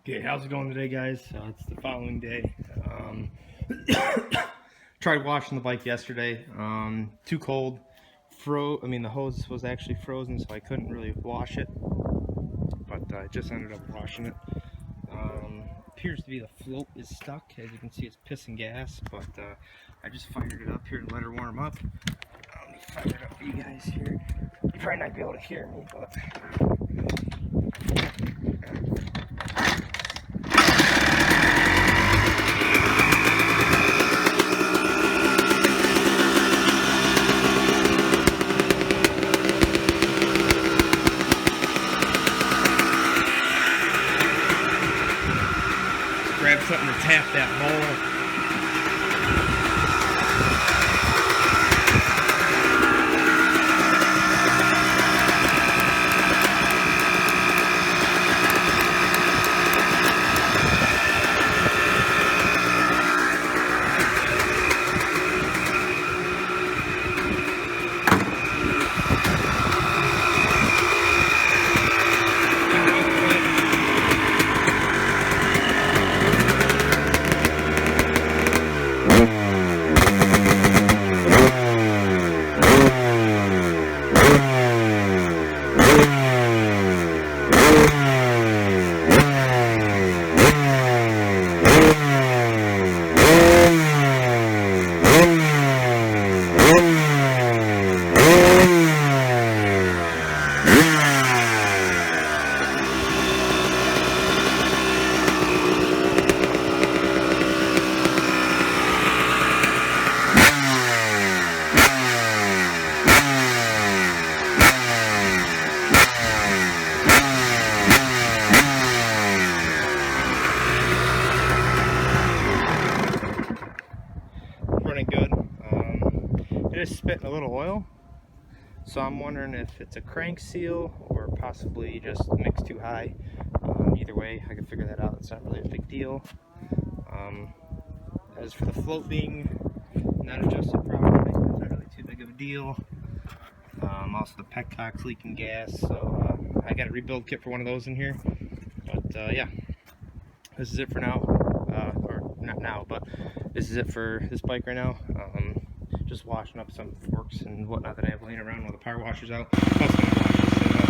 Okay, how's it going today, guys? It's the following day. Tried washing the bike yesterday. Too cold. The hose was actually frozen, so I couldn't really wash it. But I just ended up washing it. Appears to be the float is stuck. As you can see, it's pissing gas. But I just fired it up here and let her warm up. Let me fire it up for you guys here. You probably not be able to hear me, but. Grab something to tap that bowl. Running good. It is spitting a little oil, so I'm wondering if it's a crank seal or possibly just mixed too high. Either way, I can figure that out. It's not really a big deal. As for the float being not adjusted properly, it's not really too big of a deal. Also the petcock's leaking gas, so I got a rebuild kit for one of those in here. But yeah, this is it for now. Or not now, but this is it for this bike right now. Just washing up some forks and whatnot that I have laying around while the power washer's out. Also gonna wash this thing up.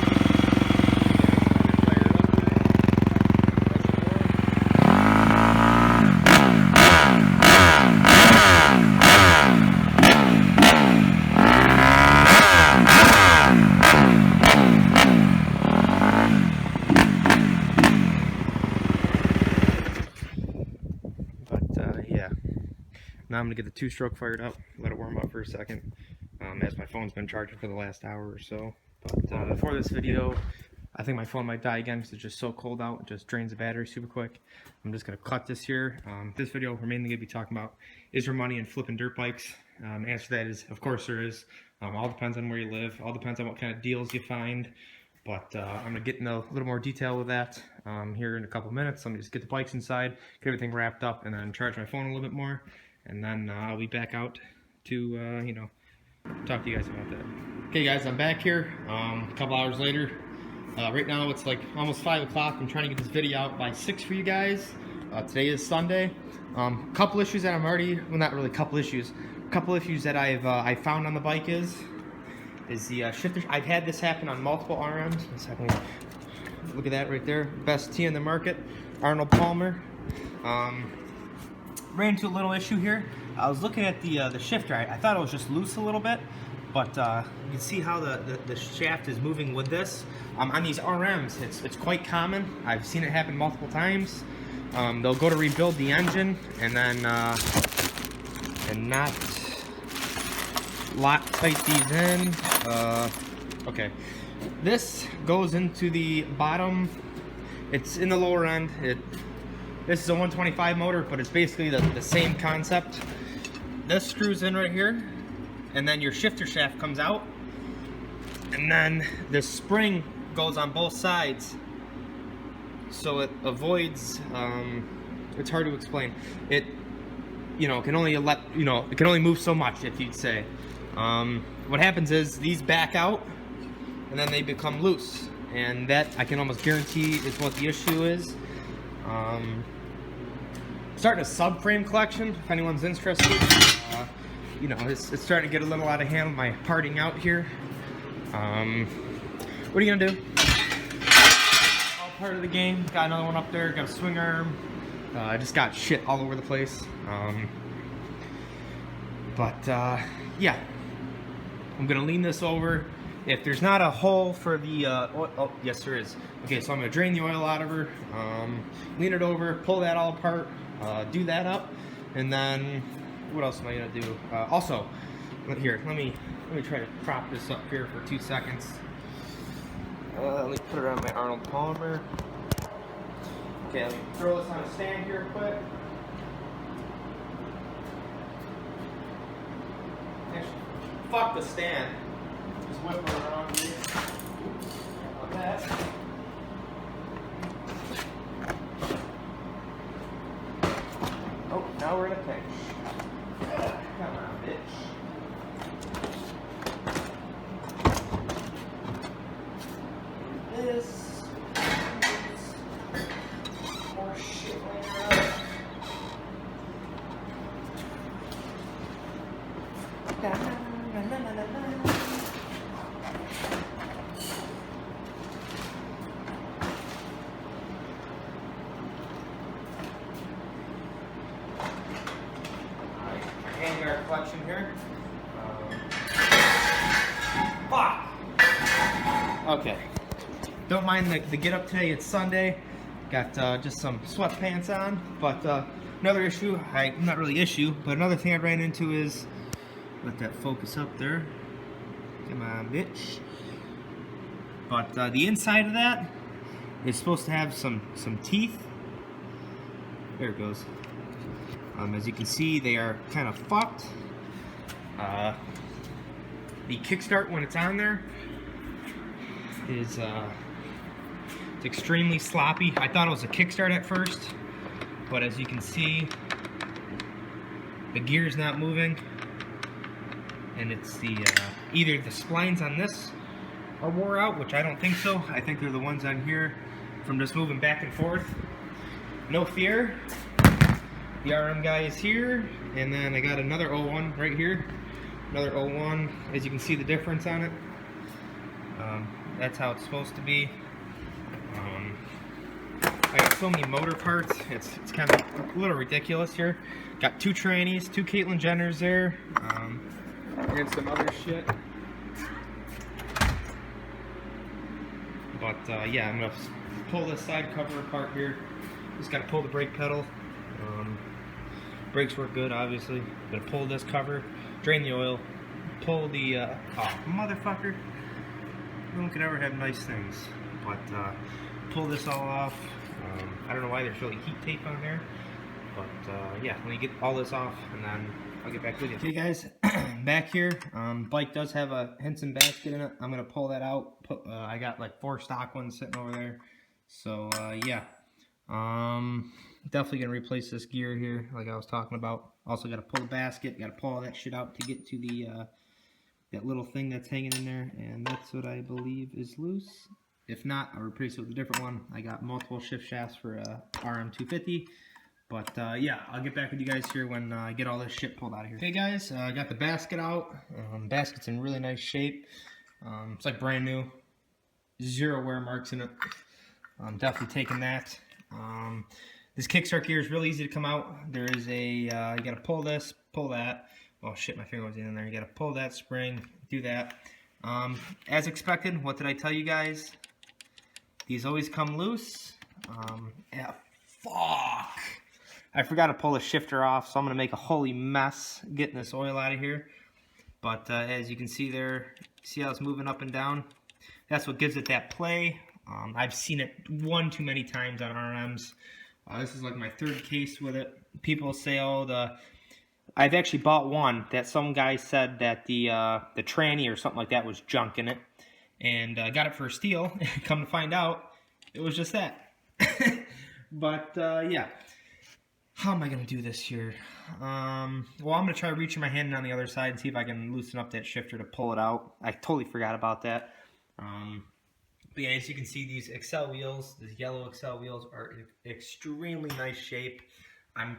Yeah, now I'm gonna get the two-stroke fired up, let it warm up for a second, as my phone's been charging for the last hour or so. But before this video, I think my phone might die again because it's just so cold out. It just drains the battery super quick. I'm just gonna cut this here. This video we're mainly gonna be talking about is there money in flipping dirt bikes. Answer to that is, of course there is. All depends on where you live. All depends on what kind of deals you find. But I'm going to get into a little more detail with that here in a couple minutes. Let me just get the bikes inside, get everything wrapped up, and then charge my phone a little bit more. And then I'll be back out to, talk to you guys about that. Okay, guys, I'm back here a couple hours later. Right now it's like almost 5 o'clock. I'm trying to get this video out by 6 for you guys. Today is Sunday. Couple issues that I'm already, well, not really couple issues that I found on the bike is the shifter. I've had this happen on multiple RMs. Look at that right there. Best T in the market, Arnold Palmer. Ran into a little issue here. I was looking at the shifter. I thought it was just loose a little bit, but you can see how the shaft is moving with this. On these RMs, it's quite common. I've seen it happen multiple times. They'll go to rebuild the engine and then and not lock tight these in. Okay, this goes into the bottom. It's in the lower end. This is a 125 motor, but it's basically the same concept. This screws in right here, and then your shifter shaft comes out, and then the spring goes on both sides, so it avoids. It's hard to explain. It, can only it can only move so much, if you'd say. What happens is these back out, and then they become loose, and that I can almost guarantee is what the issue is. Starting a subframe collection, if anyone's interested. You know, it's starting to get a little out of hand with my parting out here. What are you gonna do? All part of the game. Got another one up there, got a swing arm. I just got shit all over the place. Yeah. I'm gonna lean this over. If there's not a hole for the, oh, yes there is. Okay, so I'm gonna drain the oil out of her, lean it over, pull that all apart, do that up, and then, what else am I gonna do? Also, here, let me try to prop this up here for 2 seconds. Let me put it on my Arnold Palmer. Okay, let me throw this on a stand here quick. Actually, fuck the stand. Just whip her around here. Like that. Oh, now we're in a pinch. Come on, bitch. This. More shit laying around. Our collection here. Fuck! Okay. Don't mind the get up today, it's Sunday. Got just some sweatpants on, but another issue, not really issue, but another thing I ran into is, let that focus up there. Come on, bitch. But the inside of that is supposed to have some teeth. There it goes. As you can see, they are kind of fucked. The kickstart when it's on there is it's extremely sloppy. I thought it was a kickstart at first, but as you can see, the gear's not moving, and it's the either the splines on this are wore out, which I don't think so. I think they're the ones on here from just moving back and forth. No fear. The RM guy is here, and then I got another 01 right here. Another 01, as you can see the difference on it. That's how it's supposed to be. I got so many motor parts, it's kind of a little ridiculous here. Got 2 trannies, 2 Caitlyn Jenners there, and some other shit. But yeah, I'm gonna pull this side cover apart here. Just gotta pull the brake pedal. Brakes work good, obviously. Gonna pull this cover, drain the oil, pull the oh motherfucker. No one can ever have nice things, but pull this all off. I don't know why there's really heat tape on there, but yeah, let me get all this off and then I'll get back with you. Okay guys, back here. Bike does have a Henson basket in it. I'm gonna pull that out. I got like 4 stock ones sitting over there, so yeah. Definitely gonna replace this gear here, like I was talking about. Also got to pull the basket, got to pull all that shit out to get to the that little thing that's hanging in there, and that's what I believe is loose. If not, I'll replace it with a different one. I got multiple shift shafts for RM250, but yeah, I'll get back with you guys here when I get all this shit pulled out of here. Okay guys, I got the basket out. Basket's in really nice shape. It's like brand new, 0 wear marks in it. I'm definitely taking that. This kickstart gear is really easy to come out. There is a, you gotta pull this, pull that. Oh shit, my finger was in there. You gotta pull that spring, do that. As expected, what did I tell you guys? These always come loose. Yeah, fuck. I forgot to pull the shifter off, so I'm gonna make a holy mess getting this oil out of here. But as you can see there, see how it's moving up and down? That's what gives it that play. I've seen it one too many times on RMs. This is like my 3rd case with it. People say, oh, I've actually bought one that some guy said that the tranny or something like that was junk in it, and got it for a steal. Come to find out, it was just that. But yeah, how am I gonna do this here? Well, I'm gonna try reaching my hand on the other side and see if I can loosen up that shifter to pull it out. I totally forgot about that. But yeah, as you can see, these Excel wheels, these yellow Excel wheels, are in extremely nice shape. I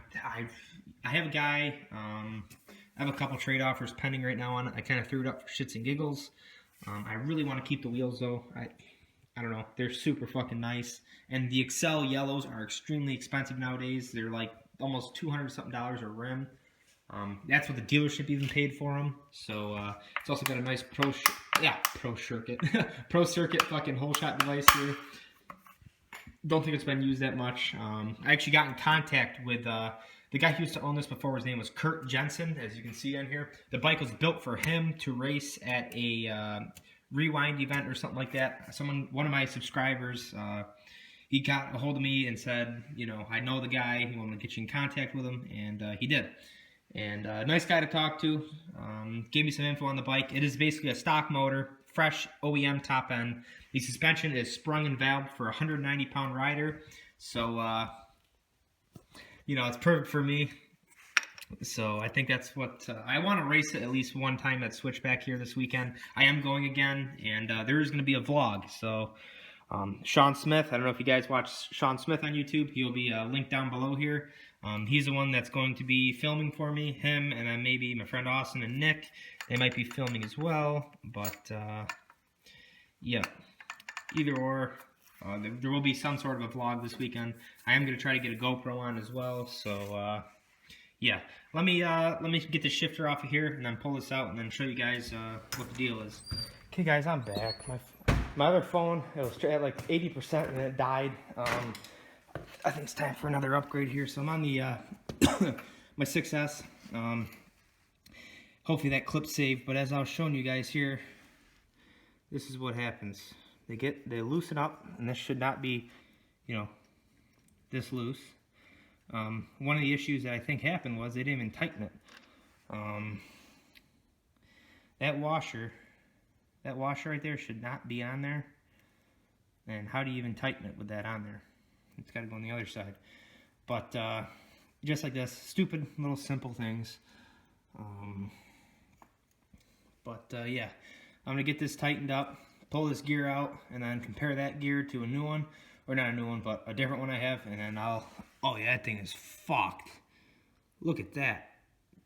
have a guy. I have a couple trade offers pending right now on it. I kind of threw it up for shits and giggles. I really want to keep the wheels though. I don't know. They're super fucking nice. And the Excel yellows are extremely expensive nowadays. They're like almost $200 something a rim. That's what the dealership even paid for them. So it's also got a nice pro circuit pro circuit fucking hole shot device here. Don't think it's been used that much. I actually got in contact with the guy who used to own this before. His name was Kurt Jensen, as you can see on here. The bike was built for him to race at a rewind event or something like that. One of my subscribers, he got a hold of me and said, you know, I know the guy, he wanted to get you in contact with him, and he did. And nice guy to talk to. Gave me some info on the bike. It is basically a stock motor, fresh OEM top end. The suspension is sprung and valved for a 190-pound rider. So, you know, it's perfect for me. So I think that's what I want to race it at least one time at Switchback here this weekend. I am going again, and there is going to be a vlog. So Sean Smith, I don't know if you guys watch Sean Smith on YouTube. He'll be linked down below here. He's the one that's going to be filming for me. Him and then maybe my friend Austin and Nick. They might be filming as well. But yeah, either or. There will be some sort of a vlog this weekend. I am going to try to get a GoPro on as well. So yeah, let me get the shifter off of here and then pull this out and then show you guys what the deal is. Okay, guys, I'm back. My other phone, it was at like 80% and it died. I think it's time for another upgrade here. So I'm on the my 6S. Hopefully that clip's saved. But as I was showing you guys here, this is what happens. They loosen up, and this should not be, you know, this loose. One of the issues that I think happened was they didn't even tighten it. That washer right there should not be on there. And how do you even tighten it with that on there? It's got to go on the other side. But just like this, stupid little simple things. Yeah, I'm gonna get this tightened up, pull this gear out, and then compare that gear to a new one, or not a new one, but a different one I have, and then oh yeah, that thing is fucked. Look at that,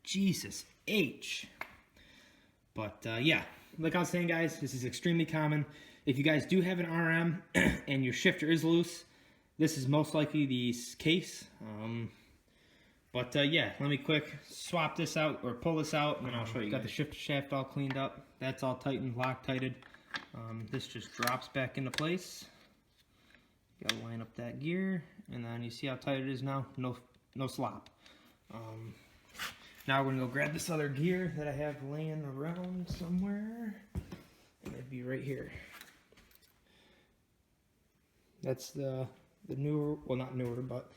Jesus H. But yeah, like I was saying, guys, this is extremely common. If you guys do have an RM and your shifter is loose, this is most likely the case. Yeah, let me quick swap this out or pull this out, and then I'll show you. Got the shifter shaft all cleaned up. That's all tightened, Loctited. This just drops back into place. Gotta line up that gear, and then you see how tight it is now. No slop. Now we're gonna go grab this other gear that I have laying around somewhere, and it'd be right here. That's the newer, well, not newer, but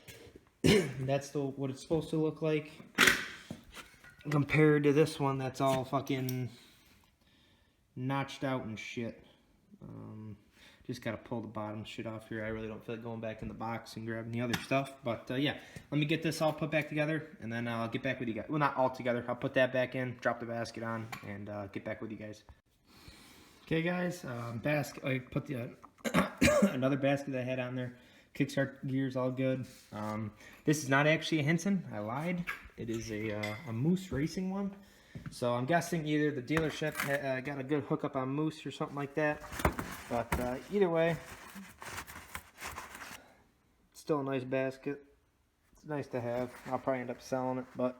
that's what it's supposed to look like compared to this one that's all fucking notched out and shit. Just gotta pull the bottom shit off here. I really don't feel like going back in the box and grabbing the other stuff. But yeah, let me get this all put back together, and then I'll get back with you guys. Well, not all together. I'll put that back in, drop the basket on, and get back with you guys. Okay, guys, I put the another basket that I had on there. Kickstart gears all good. This is not actually a Henson. I lied. It is a Moose Racing one. So I'm guessing either the dealership got a good hookup on Moose or something like that. But either way, it's still a nice basket. It's nice to have. I'll probably end up selling it, but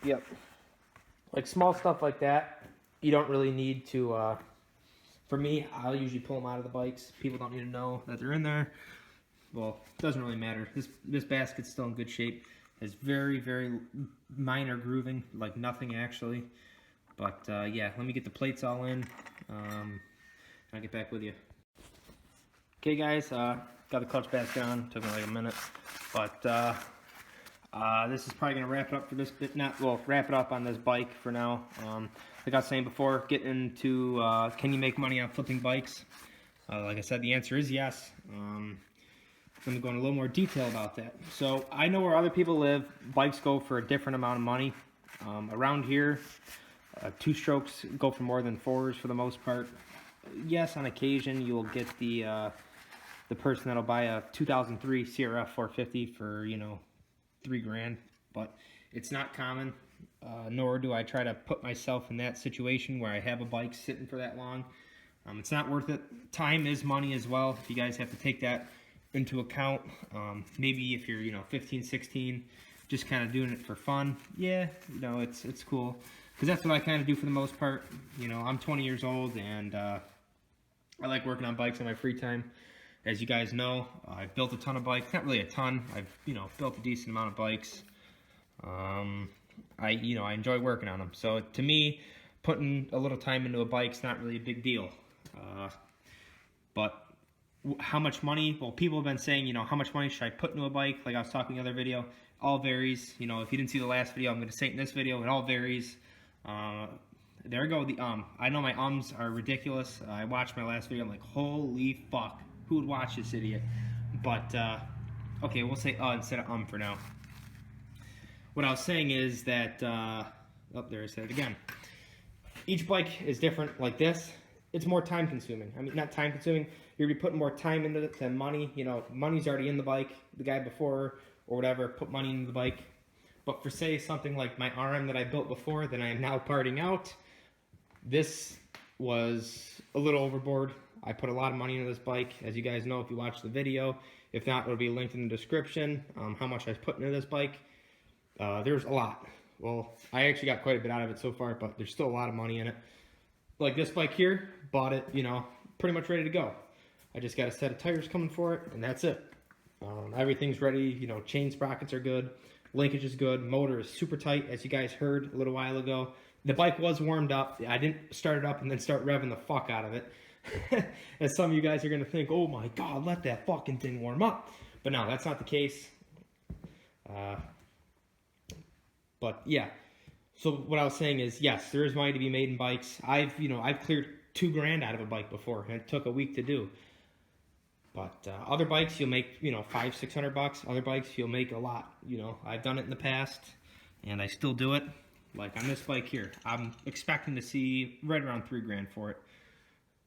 yep. Like small stuff like that, you don't really need to. For me, I'll usually pull them out of the bikes. People don't need to know that they're in there. Well, it doesn't really matter. This basket's still in good shape. It's very, very minor grooving, like nothing actually. But yeah, let me get the plates all in. I'll get back with you. Okay, guys, got the clutch basket on. Took me like a minute, but this is probably gonna wrap it up for this bit. Wrap it up on this bike for now. Like I was saying before, get into can you make money on flipping bikes? Like I said, the answer is yes. I'm going to go into a little more detail about that. So I know where other people live, bikes go for a different amount of money. Around here, two strokes go for more than fours for the most part. yes, on occasion you'll get the person that'll buy a 2003 CRF 450 for, you know, $3 grand, but it's not common. Nor do I try to put myself in that situation where I have a bike sitting for that long. It's not worth it. Time is money as well. If you guys have to take that into account, maybe if you're, you know, 15, 16, just kind of doing it for fun, yeah, you know, it's cool, because that's what I kind of do for the most part. You know, I'm 20 years old, and I like working on bikes in my free time. As you guys know, I've built a ton of bikes. Not really a ton. I've, you know, built a decent amount of bikes. I enjoy working on them. So to me, putting a little time into a bike's not really a big deal. But how much money? Well, people have been saying, you know, how much money should I put into a bike? Like I was talking in the other video, all varies. You know, if you didn't see the last video, I'm going to say it in this video. It all varies. There we go. I know my ums are ridiculous. I watched my last video. I'm like, holy fuck, who would watch this idiot? But okay, we'll say instead of for now. What I was saying is that oh, there I said it again. Each bike is different. Like this, it's more time consuming. I mean, not time consuming. You're gonna be putting more time into it than money. You know, money's already in the bike. The guy before or whatever put money into the bike. But for say something like my RM that I built before, that I am now parting out, this was a little overboard. I put a lot of money into this bike, as you guys know if you watch the video. If not, it'll be linked in the description. How much I put into this bike. There's a lot. Well, I actually got quite a bit out of it so far, but there's still a lot of money in it. Like this bike here, bought it, you know, pretty much ready to go. I just got a set of tires coming for it, and that's it. Everything's ready. You know, chain sprockets are good. Linkage is good. Motor is super tight, as you guys heard a little while ago. The bike was warmed up. I didn't start it up and then start revving the fuck out of it. As some of you guys are going to think, oh my god, let that fucking thing warm up. But no, that's not the case. But yeah, so what I was saying is, yes, there is money to be made in bikes. I've cleared $2 grand out of a bike before, and it took a week to do. But other bikes, you'll make, you know, $500-600. Other bikes, you'll make a lot. You know, I've done it in the past, and I still do it. Like on this bike here, I'm expecting to see right around $3 grand for it.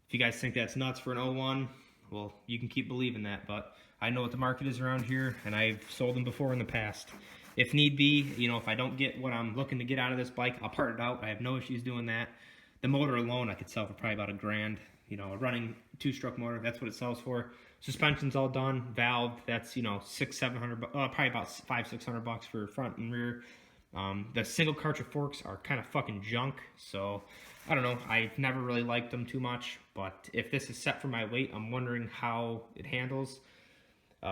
If you guys think that's nuts for an 01, well, you can keep believing that. But I know what the market is around here, and I've sold them before in the past. If need be, you know, if I don't get what I'm looking to get out of this bike, I'll part it out. I have no issues doing that. The motor alone, I could sell for probably about $1 grand. You know, a running 2-stroke motor, that's what it sells for. Suspension's all done, valve, that's, you know, $600-700, probably about $500-600 for front and rear. The single cartridge forks are kind of fucking junk, so I don't know. I've never really liked them too much, but if this is set for my weight, I'm wondering how it handles.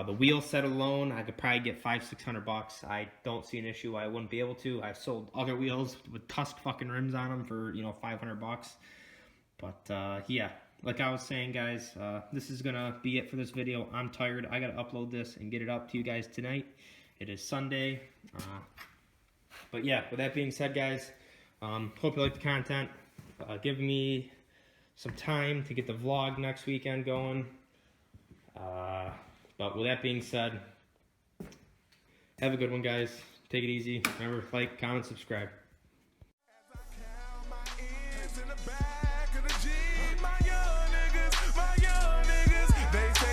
The wheel set alone, I could probably get $500-600. I don't see an issue. I wouldn't be able to. I've sold other wheels with tusk fucking rims on them for, you know, $500. But yeah, like I was saying, guys, this is gonna be it for this video. I'm tired. I gotta upload this and get it up to you guys tonight. It is Sunday. But yeah, with that being said, guys, hope you like the content. Give me some time to get the vlog next weekend going. But with that being said, have a good one, guys. Take it easy. Remember, like, comment, subscribe.